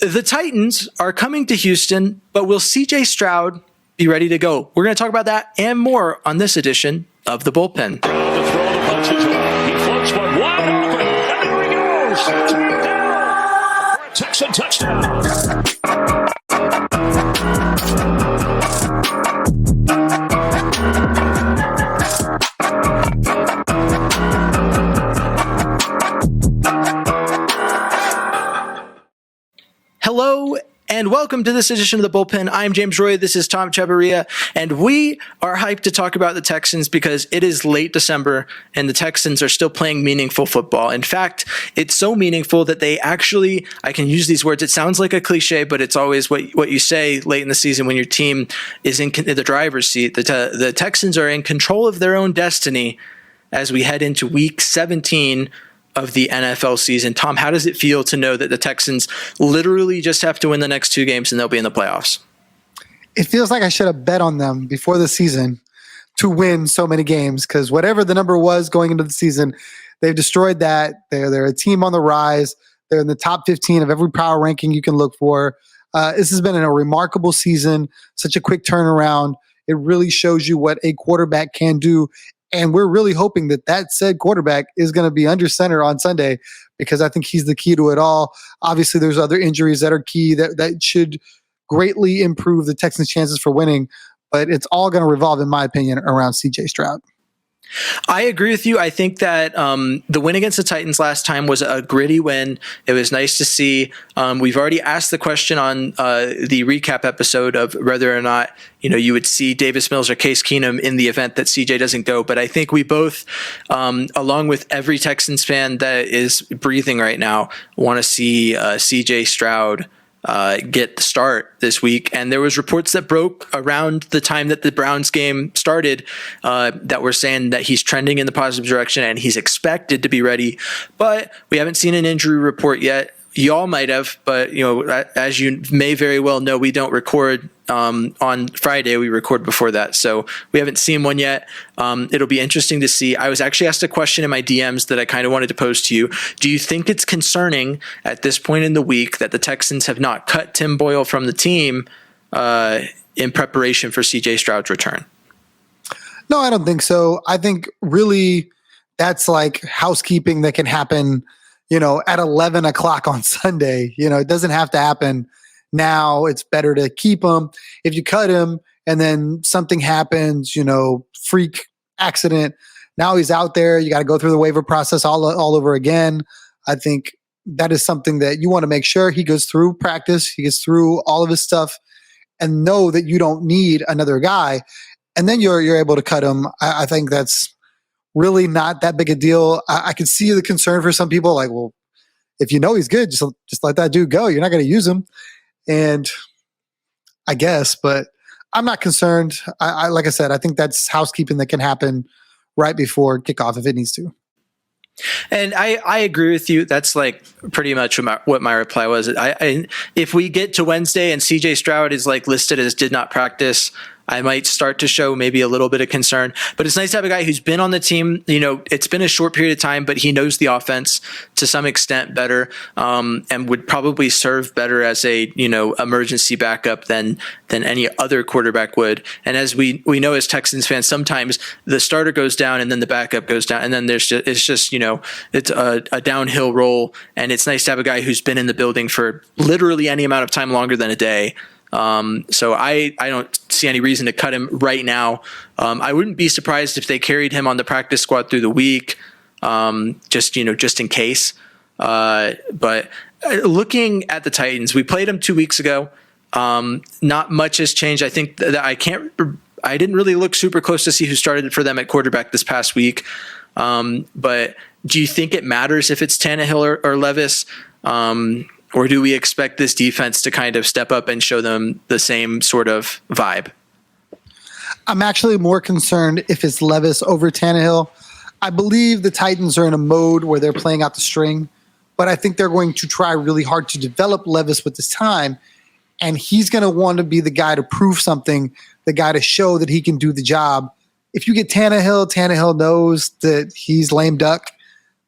The Titans are coming to Houston, but will CJ Stroud be ready to go? We're going to talk about that and more on this edition of The Bullpen. The throw, the punch is on. He floats one wide open, and there he goes. Touchdown! For a Texan touchdown. Hello and welcome to this edition of The Bullpen. I'm James Roy. This is Tom Chavarria, and we are hyped to talk about the Texans because it is late December and the Texans are still playing meaningful football. In fact, it's so meaningful that they actually, I can use these words, it sounds like a cliche, but it's always what you say late in the season when your team is in the driver's seat. The Texans are in control of their own destiny as we head into week 17 of the NFL season. Tom, how does it feel to know that the Texans literally just have to win the next two games and they'll be in the playoffs? It feels like I should have bet on them before the season to win so many games, because whatever the number was going into the season, they've destroyed that. They're a team on the rise. They're in the top 15 of every power ranking you can look for. This has been a remarkable season, such a quick turnaround. It really shows you what a quarterback can do. And we're really hoping that said quarterback is going to be under center on Sunday, because I think he's the key to it all. Obviously, there's other injuries that are key that should greatly improve the Texans' chances for winning. But it's all going to revolve, in my opinion, around CJ Stroud. I agree with you. I think that the win against the Titans last time was a gritty win. It was nice to see. We've already asked the question on the recap episode of whether or not you would see Davis Mills or Case Keenum in the event that CJ doesn't go. But I think we both, along with every Texans fan that is breathing right now, want to see CJ Stroud get the start this week. And there was reports that broke around the time that the Browns game started that were saying that he's trending in the positive direction and he's expected to be ready. But we haven't seen an injury report yet. Y'all might have, but as you may very well know, we don't record on Friday. We record before that, so we haven't seen one yet. It'll be interesting to see. I was actually asked a question in my DMs that I kind of wanted to pose to you. Do you think it's concerning at this point in the week that the Texans have not cut Tim Boyle from the team in preparation for CJ Stroud's return? No, I don't think so. I think really that's like housekeeping that can happen at 11 o'clock on Sunday. It doesn't have to happen now. It's better to keep him. If you cut him and then something happens, freak accident, now he's out there. You got to go through the waiver process all over again. I think that is something that you want to make sure he goes through practice, he gets through all of his stuff, and know that you don't need another guy. And then you're able to cut him. I think that's really not that big a deal. I can see the concern for some people, like, well, if he's good, just let that dude go. You're not going to use him. And I guess, but I'm not concerned. I like I said, I think that's housekeeping that can happen right before kickoff if it needs to. And I agree with you. That's like pretty much what my reply was. If we get to Wednesday and CJ Stroud is like listed as did not practice, I might start to show maybe a little bit of concern. But it's nice to have a guy who's been on the team. It's been a short period of time, but he knows the offense to some extent better, and would probably serve better as a emergency backup than any other quarterback would. And as we know as Texans fans, sometimes the starter goes down and then the backup goes down, and then it's a downhill roll. And it's nice to have a guy who's been in the building for literally any amount of time longer than a day. So I don't see any reason to cut him right now. I wouldn't be surprised if they carried him on the practice squad through the week, just in case. But looking at the Titans, we played them 2 weeks ago. Not much has changed. I think that I didn't really look super close to see who started for them at quarterback this past week. But do you think it matters if it's Tannehill or Levis? Or do we expect this defense to kind of step up and show them the same sort of vibe? I'm actually more concerned if it's Levis over Tannehill. I believe the Titans are in a mode where they're playing out the string, but I think they're going to try really hard to develop Levis with this time, and he's going to want to be the guy to prove something, the guy to show that he can do the job. If you get Tannehill knows that he's lame duck.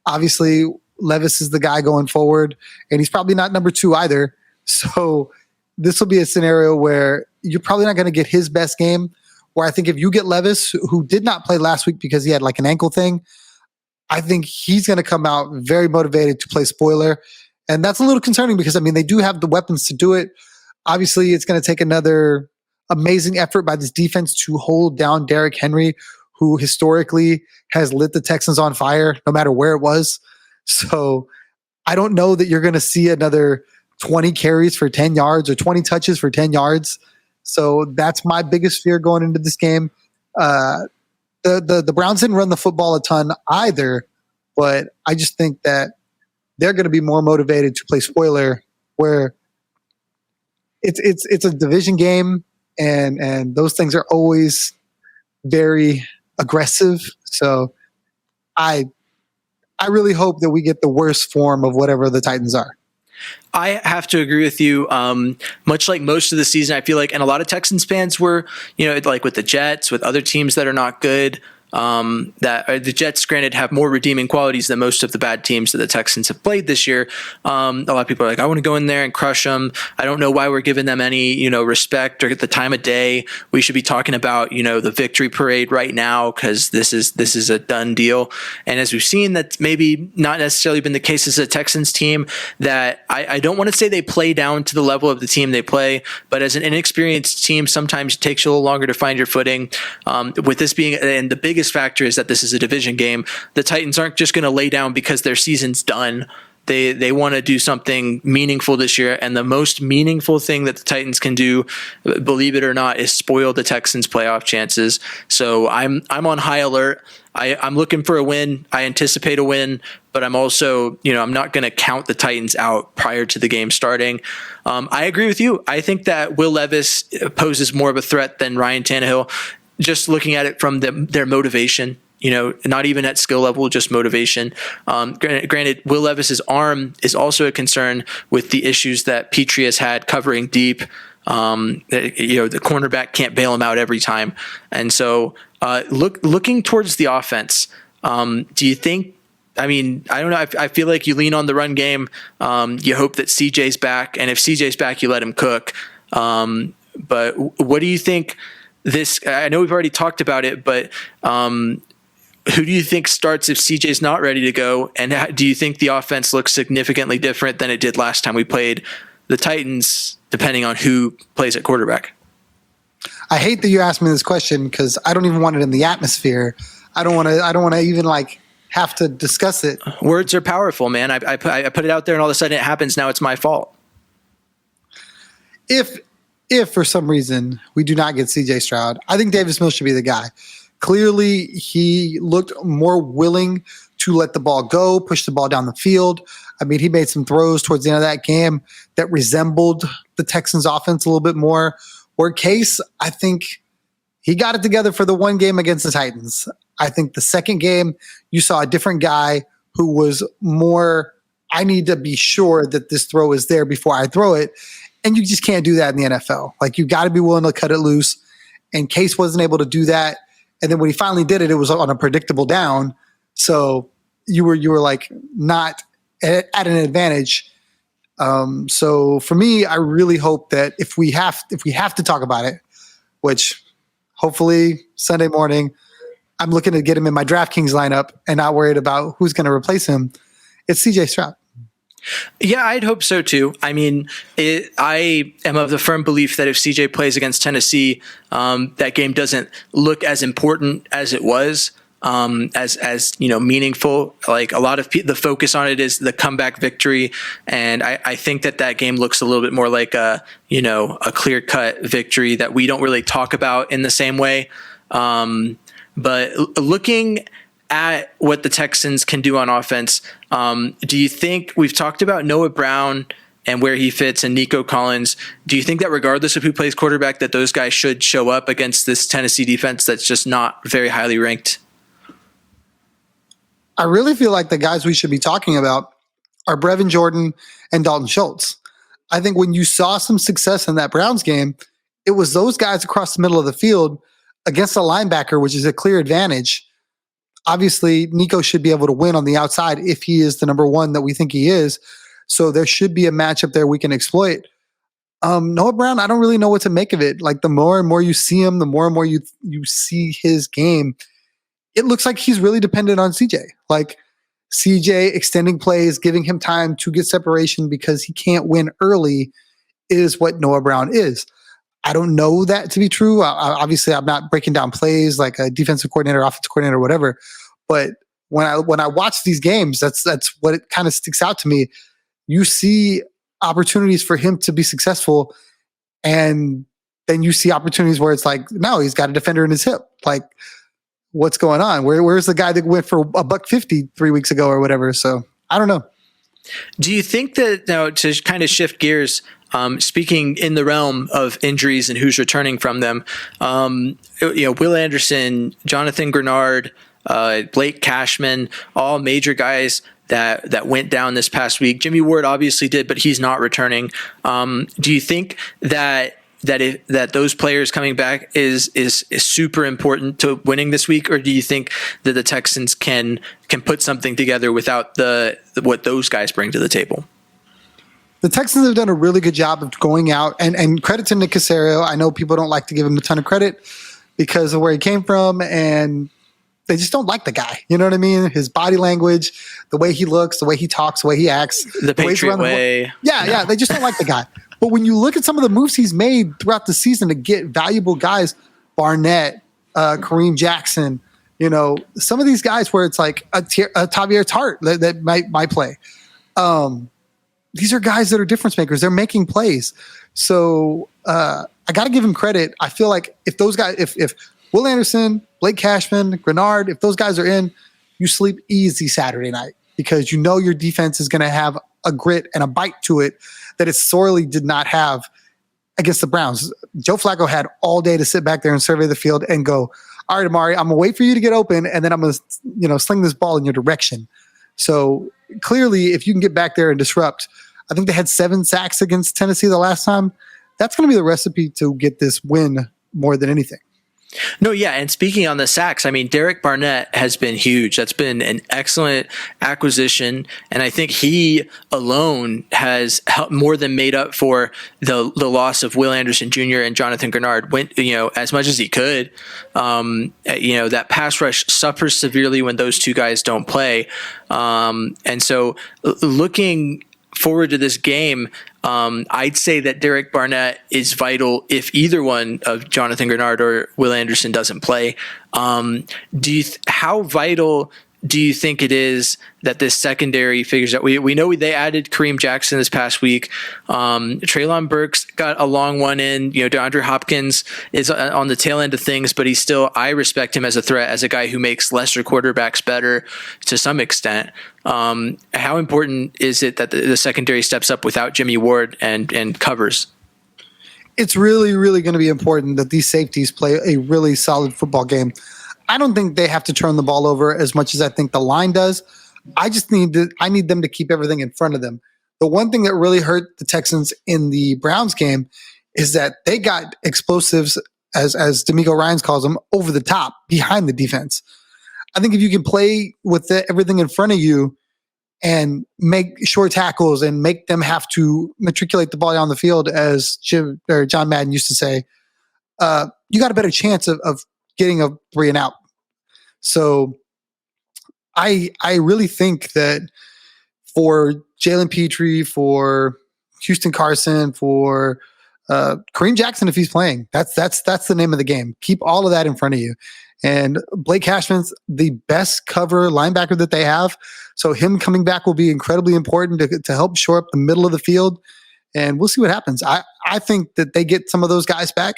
Obviously, Levis is the guy going forward, and he's probably not number two either. So this will be a scenario where you're probably not going to get his best game. Where I think if you get Levis, who did not play last week because he had like an ankle thing, I think he's going to come out very motivated to play spoiler. And that's a little concerning because, I mean, they do have the weapons to do it. Obviously, it's going to take another amazing effort by this defense to hold down Derrick Henry, who historically has lit the Texans on fire no matter where it was. So I don't know that you're going to see another 20 carries for 10 yards or 20 touches for 10 yards. So that's my biggest fear going into this game. The Browns didn't run the football a ton either, but I just think that they're going to be more motivated to play spoiler, where it's a division game, and those things are always very aggressive. So I really hope that we get the worst form of whatever the Titans are. I have to agree with you. Much like most of the season, I feel like, and a lot of Texans fans were, like with the Jets, with other teams that are not good, that the Jets, granted, have more redeeming qualities than most of the bad teams that the Texans have played this year. A lot of people are like, I want to go in there and crush them. I don't know why we're giving them any, respect or the time of day. We should be talking about, the victory parade right now, because this is a done deal. And as we've seen, that's maybe not necessarily been the case as a Texans team. That I don't want to say they play down to the level of the team they play, but as an inexperienced team, sometimes it takes you a little longer to find your footing. With this being, and the biggest factor is that this is a division game. The Titans aren't just going to lay down because their season's done. They want to do something meaningful this year, and the most meaningful thing that the Titans can do, believe it or not, is spoil the Texans' playoff chances. So I'm on high alert. I'm looking for a win. I anticipate a win, but I'm also, I'm not going to count the Titans out prior to the game starting. I agree with you. I think that Will Levis poses more of a threat than Ryan Tannehill. Just looking at it from their motivation, not even at skill level, just motivation. Granted, Will Levis's arm is also a concern with the issues that Petrie has had covering deep. The cornerback can't bail him out every time. And so looking towards the offense, do you think, I don't know. I feel like you lean on the run game. You hope that CJ's back. And if CJ's back, you let him cook. But what do you think? I know we've already talked about it, but who do you think starts if CJ's not ready to go? And do you think the offense looks significantly different than it did last time we played the Titans, depending on who plays at quarterback? I hate that you asked me this question because I don't even want it in the atmosphere. I don't want to even have to discuss it. Words are powerful, man. I put it out there, and all of a sudden it happens. Now it's my fault. If for some reason we do not get CJ Stroud, I think Davis Mills should be the guy. Clearly, he looked more willing to let the ball go, push the ball down the field. He made some throws towards the end of that game that resembled the Texans offense a little bit more. Where Case, I think he got it together for the one game against the Titans. I think the second game, you saw a different guy who was more, I need to be sure that this throw is there before I throw it. And you just can't do that in the NFL. You got to be willing to cut it loose. And Case wasn't able to do that. And then when he finally did it, it was on a predictable down. So you were not at an advantage. So for me, I really hope that if we have to talk about it, which hopefully Sunday morning, I'm looking to get him in my DraftKings lineup and not worried about who's going to replace him. It's CJ Stroud. Yeah, I'd hope so too. I am of the firm belief that if CJ plays against Tennessee, that game doesn't look as important as it was, as meaningful. A lot of the focus on it is the comeback victory, and I think that game looks a little bit more like a clear-cut victory that we don't really talk about in the same way. But looking at what the Texans can do on offense, do you think, we've talked about Noah Brown and where he fits and Nico Collins, do you think that regardless of who plays quarterback, that those guys should show up against this Tennessee defense that's just not very highly ranked? I really feel like the guys we should be talking about are Brevin Jordan and Dalton Schultz. I think when you saw some success in that Browns game, it was those guys across the middle of the field against a linebacker, which is a clear advantage. Obviously, Nico should be able to win on the outside if he is the number one that we think he is. So there should be a matchup there we can exploit. Noah Brown, I don't really know what to make of it. Like the more and more you see him, the more and more you see his game, it looks like he's really dependent on CJ. Like CJ extending plays, giving him time to get separation because he can't win early is what Noah Brown is. I don't know that to be true. Obviously, I'm not breaking down plays like a defensive coordinator, offensive coordinator, whatever. But when I watch these games, that's what it kind of sticks out to me. You see opportunities for him to be successful, and then you see opportunities where it's like, no, he's got a defender in his hip. Like, what's going on? Where's the guy that went for $150 3 weeks ago or whatever? So I don't know. Do you think that now to kind of shift gears, speaking in the realm of injuries and who's returning from them, Will Anderson, Jonathan Grenard, Blake Cashman, all major guys that went down this past week. Jimmy Ward obviously did, but he's not returning. Do you think that those players coming back is super important to winning this week, or do you think that the Texans can put something together without what those guys bring to the table? The Texans have done a really good job of going out, and credit to Nick Caserio. I know people don't like to give him a ton of credit because of where he came from, and they just don't like the guy. You know what I mean? His body language, the way he looks, the way he talks, the way he acts. The Patriot way. Yeah, they just don't like the guy. But when you look at some of the moves he's made throughout the season to get valuable guys, Barnett, Kareem Jackson, some of these guys where it's like a Tavier Tart that might play. These are guys that are difference makers. They're making plays. So I got to give him credit. I feel like if those guys, if Will Anderson, Blake Cashman, Grenard, if those guys are in, you sleep easy Saturday night because your defense is going to have a grit and a bite to it that it sorely did not have against the Browns. Joe Flacco had all day to sit back there and survey the field and go, all right, Amari, I'm going to wait for you to get open, and then I'm going to sling this ball in your direction. So clearly, if you can get back there and disrupt, I think they had 7 sacks against Tennessee the last time. That's going to be the recipe to get this win more than anything. No, yeah, and speaking on the sacks, I mean, Derek Barnett has been huge. That's been an excellent acquisition, and I think he alone has helped more than made up for the loss of Will Anderson Jr. and Jonathan Grenard. Went, as much as he could. That pass rush suffers severely when those two guys don't play, and so looking forward to this game, I'd say that Derek Barnett is vital if either one of Jonathan Grenard or Will Anderson doesn't play. How vital do you think it is that this secondary figures out? We know they added Kareem Jackson this past week. Treylon Burks got a long one in. DeAndre Hopkins is on the tail end of things, but I respect him as a threat, as a guy who makes lesser quarterbacks better to some extent. How important is it that the secondary steps up without Jimmy Ward and covers? It's really, really going to be important that these safeties play a really solid football game. I don't think they have to turn the ball over as much as I think the line does. I need them to keep everything in front of them. The one thing that really hurt the Texans in the Browns game is that they got explosives, as D'Amico Ryans calls them, over the top behind the defense. I think if you can play with everything in front of you and make short tackles and make them have to matriculate the ball down the field, as John Madden used to say, you got a better chance of getting a 3 and out. So I really think that for Jalen Petrie, for Houston Carson, for Kareem Jackson, if he's playing, that's the name of the game. Keep all of that in front of you. And Blake Cashman's the best cover linebacker that they have. So him coming back will be incredibly important to help shore up the middle of the field. And we'll see what happens. I think that they get some of those guys back,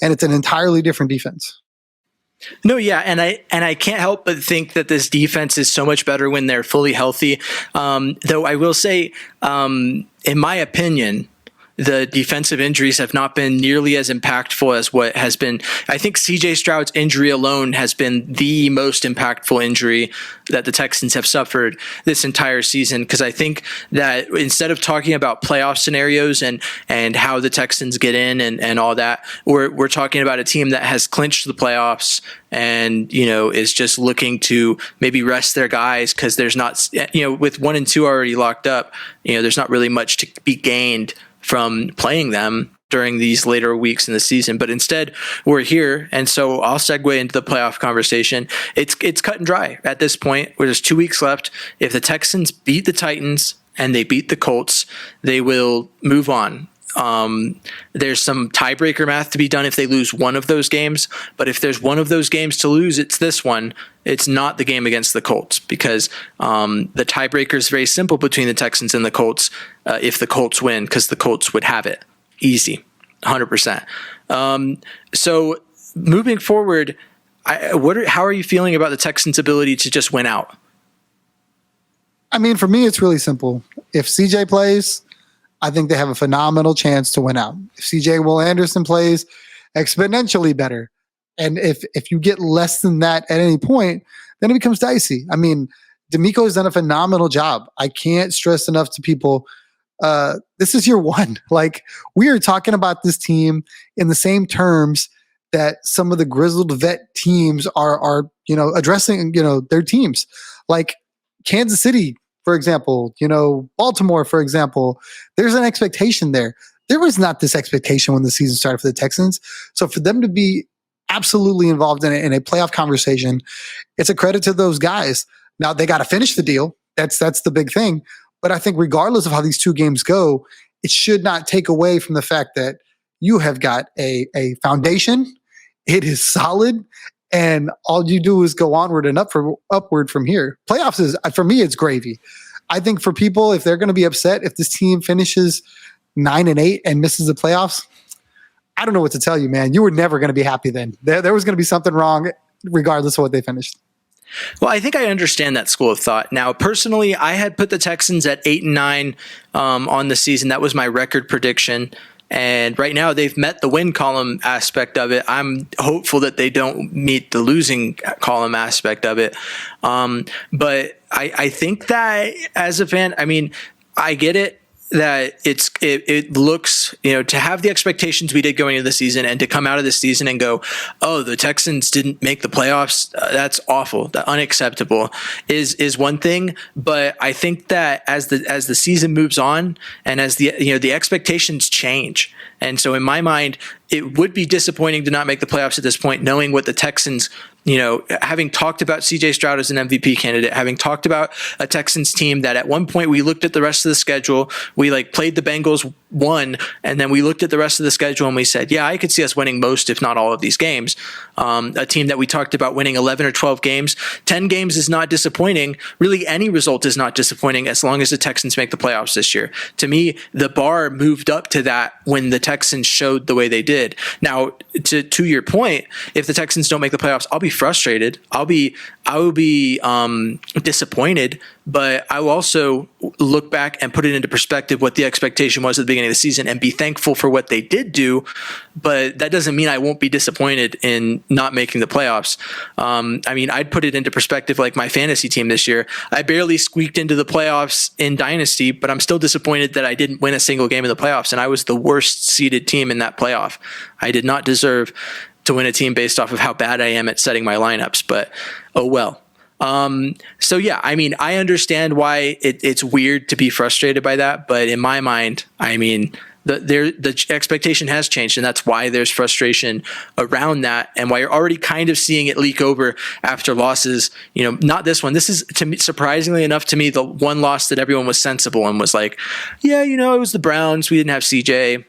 and it's an entirely different defense. No, yeah, and I can't help but think that this defense is so much better when they're fully healthy. Though I will say, in my opinion, the defensive injuries have not been nearly as impactful as what has been. I think CJ Stroud's injury alone has been the most impactful injury that the Texans have suffered this entire season. Because I think that instead of talking about playoff scenarios and how the Texans get in and all that, we're talking about a team that has clinched the playoffs and, is just looking to maybe rest their guys because there's not, with 1 and 2 already locked up, there's not really much to be gained from playing them during these later weeks in the season, but instead we're here. And so I'll segue into the playoff conversation. It's cut and dry at this point where there's 2 weeks left. If the Texans beat the Titans and they beat the Colts, they will move on. There's some tiebreaker math to be done if they lose one of those games, but if there's one of those games to lose, it's this one. It's not the game against the Colts, because the tiebreaker is very simple between the Texans and the Colts. If the Colts win, because the Colts would have it easy, 100%. So moving forward, how are you feeling about the Texans' ability to just win out? I mean, for me, it's really simple. If CJ plays, I think they have a phenomenal chance to win out. If CJ Will Anderson plays, exponentially better. And if you get less than that at any point, then it becomes dicey. I mean, D'Amico has done a phenomenal job. I can't stress enough to people, this is year one. Like, we are talking about this team in the same terms that some of the grizzled vet teams are addressing, their teams. Like Kansas City, for example, Baltimore, for example, there's an expectation there. There was not this expectation when the season started for the Texans. So for them to be absolutely involved in a playoff conversation, it's a credit to those guys. Now they got to finish the deal. That's the big thing. But I think regardless of how these two games go, it should not take away from the fact that you have got a foundation. It is solid. And all you do is go onward and upward from here. Playoffs is, for me, it's gravy. I think for people, if they're going to be upset if this team finishes 9-8 and misses the playoffs, I don't know what to tell you, man. You were never going to be happy then. There was going to be something wrong regardless of what they finished. Well, I think I understand that school of thought. Now, personally, I had put the Texans at 8-9 on the season. That was my record prediction. And right now they've met the win column aspect of it. I'm hopeful that they don't meet the losing column aspect of it. But I think that as a fan, I mean, I get it that it looks, to have the expectations we did going into the season and to come out of the season and go, oh, the Texans didn't make the playoffs. That's awful. That unacceptable is one thing. But I think that as the season moves on and as the expectations change. And so in my mind, it would be disappointing to not make the playoffs at this point, knowing what the Texans, having talked about CJ Stroud as an MVP candidate, having talked about a Texans team that at one point we looked at the rest of the schedule, we played the Bengals, won, and then we looked at the rest of the schedule and we said, yeah, I could see us winning most, if not all of these games. A team that we talked about winning 11 or 12 games, 10 games is not disappointing. Really, any result is not disappointing as long as the Texans make the playoffs this year. To me, the bar moved up to that when the Texans showed the way they did. Now, to your point, if the Texans don't make the playoffs, I'll be frustrated. I will be disappointed, but I will also look back and put it into perspective what the expectation was at the beginning of the season and be thankful for what they did do. But that doesn't mean I won't be disappointed in not making the playoffs. I mean, I'd put it into perspective like my fantasy team this year. I barely squeaked into the playoffs in Dynasty, but I'm still disappointed that I didn't win a single game in the playoffs, and I was the worst seeded team in that playoff. I did not deserve to win a team based off of how bad I am at setting my lineups, but oh well. So yeah, I mean, I understand why it's weird to be frustrated by that, but in my mind, I mean, the expectation has changed, and that's why there's frustration around that, and why you're already kind of seeing it leak over after losses. Not this one. This is, to me, surprisingly enough to me, the one loss that everyone was sensible and was like, yeah, it was the Browns. We didn't have CJ.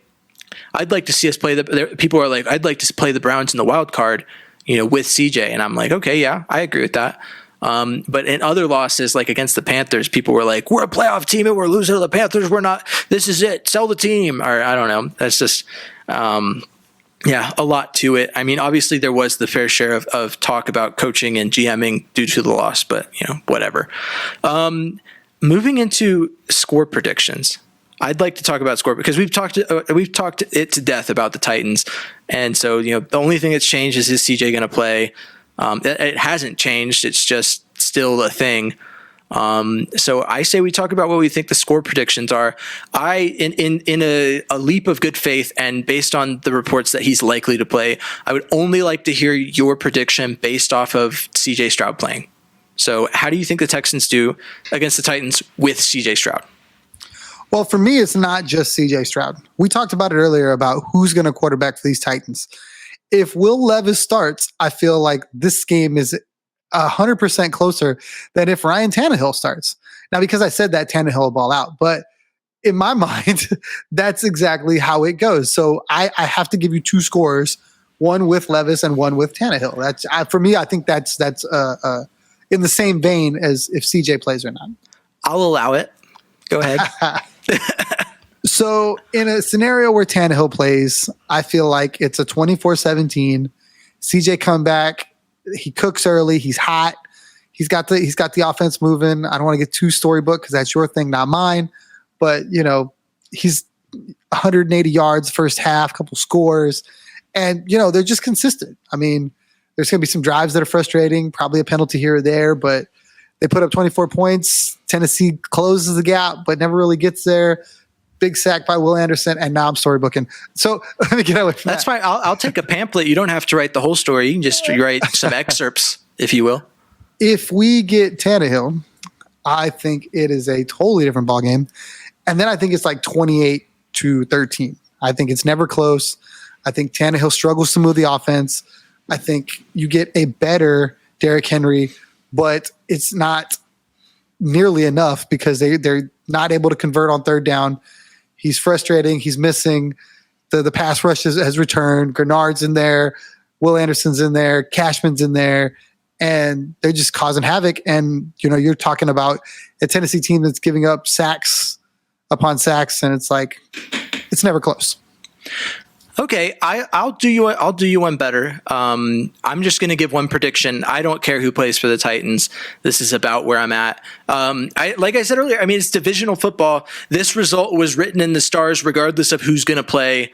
I'd like to see us play people are like, I'd like to play the Browns in the wild card, with CJ. And I'm like, okay, yeah, I agree with that. But in other losses, like against the Panthers, people were like, we're a playoff team and we're losing to the Panthers. We're not, this is it. Sell the team. Or I don't know. That's just, a lot to it. I mean, obviously there was the fair share of talk about coaching and GMing due to the loss, but whatever. Moving into score predictions. I'd like to talk about score because we've talked it to death about the Titans. And so, the only thing that's changed is CJ going to play? It hasn't changed. It's just still a thing. So I say we talk about what we think the score predictions are. In a leap of good faith and based on the reports that he's likely to play, I would only like to hear your prediction based off of CJ Stroud playing. So how do you think the Texans do against the Titans with CJ Stroud? Well, for me, it's not just CJ Stroud. We talked about it earlier about who's going to quarterback for these Titans. If Will Levis starts, I feel like this game is 100% closer than if Ryan Tannehill starts. Now, because I said that, Tannehill will ball out, but in my mind, that's exactly how it goes. So I have to give you two scores, one with Levis and one with Tannehill. That's for me. I think that's in the same vein as if CJ plays or not. I'll allow it. Go ahead. So in a scenario where Tannehill plays, I feel like it's a 24-17. CJ come back. He cooks early. He's hot. He's got the offense moving. I don't want to get too storybook because that's your thing, not mine. But, he's 180 yards first half, couple scores. And, they're just consistent. I mean, there's going to be some drives that are frustrating, probably a penalty here or there, but they put up 24 points. Tennessee closes the gap, but never really gets there. Big sack by Will Anderson, and now I'm storybooking. So let me get away from That's fine. I'll take a pamphlet. You don't have to write the whole story. You can just write some excerpts, if you will. If we get Tannehill, I think it is a totally different ballgame. And then I think it's like 28-13. I think it's never close. I think Tannehill struggles to move the offense. I think you get a better Derrick Henry, but it's not nearly enough because they're not able to convert on third down. He's frustrating. He's missing. The pass rush has returned. Grenard's in there. Will Anderson's in there. Cashman's in there. And they're just causing havoc. And, you're talking about a Tennessee team that's giving up sacks upon sacks, and it's like it's never close. Okay, I'll do you one better. I'm just going to give one prediction. I don't care who plays for the Titans. This is about where I'm at. Like I said earlier, I mean, it's divisional football. This result was written in the stars, regardless of who's going to play.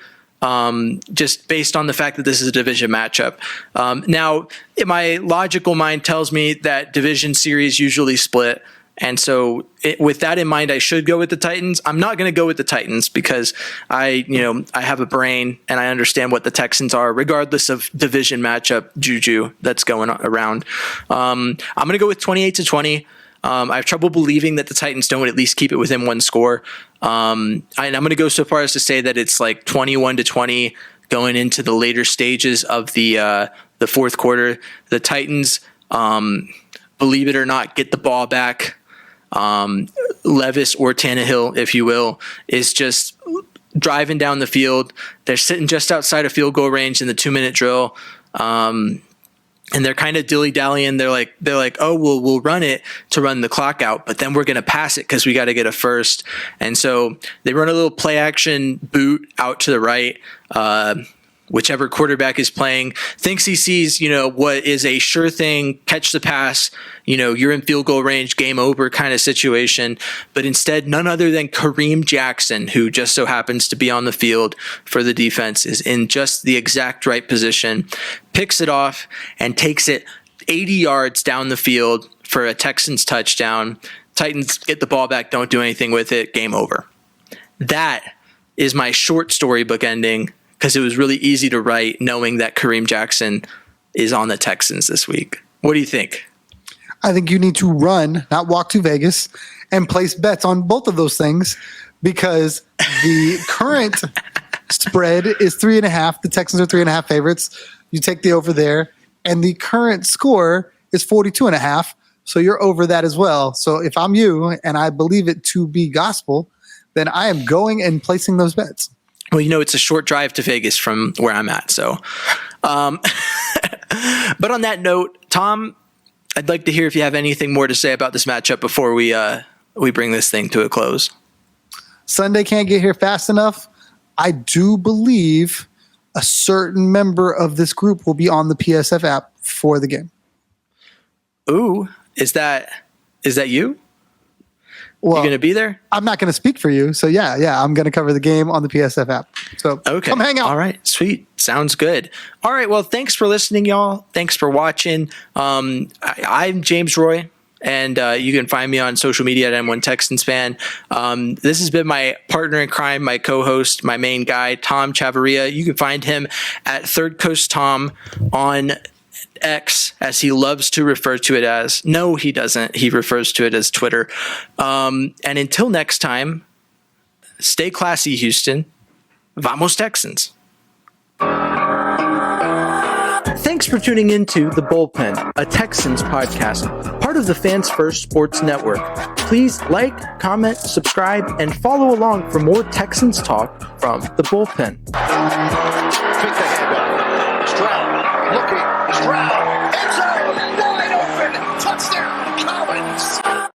Just based on the fact that this is a division matchup. Now, my logical mind tells me that division series usually split. And so with that in mind, I should go with the Titans. I'm not going to go with the Titans because I have a brain and I understand what the Texans are, regardless of division matchup juju that's going around. I'm going to go with 28-20. I have trouble believing that the Titans don't at least keep it within one score. And I'm going to go so far as to say that it's like 21-20 going into the later stages of the fourth quarter. The Titans, believe it or not, get the ball back. Levis or Tannehill, if you will, is just driving down the field. They're sitting just outside of field goal range in the 2-minute drill. And they're kind of dilly-dallying. They're like, oh, we'll run it to run the clock out, but then we're going to pass it because we got to get a first. And so they run a little play action boot out to the right. Whichever quarterback is playing thinks he sees, what is a sure thing, catch the pass, you're in field goal range, game over kind of situation. But instead, none other than Kareem Jackson, who just so happens to be on the field for the defense, is in just the exact right position, picks it off and takes it 80 yards down the field for a Texans touchdown. Titans get the ball back, don't do anything with it, game over. That is my short storybook ending, because it was really easy to write knowing that Kareem Jackson is on the Texans this week. What do you think? I think you need to run, not walk to Vegas, and place bets on both of those things because the current spread is 3.5. The Texans are 3.5 favorites. You take the over there, and the current score is 42.5. So you're over that as well. So if I'm you and I believe it to be gospel, then I am going and placing those bets. Well, it's a short drive to Vegas from where I'm at. So, but on that note, Tom, I'd like to hear if you have anything more to say about this matchup before we bring this thing to a close. Sunday can't get here fast enough. I do believe a certain member of this group will be on the PSF app for the game. Ooh, is that you? Well, you going to be there? I'm not going to speak for you. So yeah, I'm going to cover the game on the PSF app. So okay. Come hang out. All right. Sweet. Sounds good. All right. Well, thanks for listening, y'all. Thanks for watching. I'm James Roy, and you can find me on social media at M1 Texans fan. This has been my partner in crime, my co-host, my main guy, Tom Chavarria. You can find him at Third Coast Tom on X, as he loves to refer to it as. No, he doesn't. He refers to it as Twitter. And until next time, Stay classy, Houston. Vamos Texans. Thanks for tuning into The Bullpen, a Texans podcast, part of the Fans First Sports Network. Please like, comment, subscribe, and follow along for more Texans talk from The Bullpen.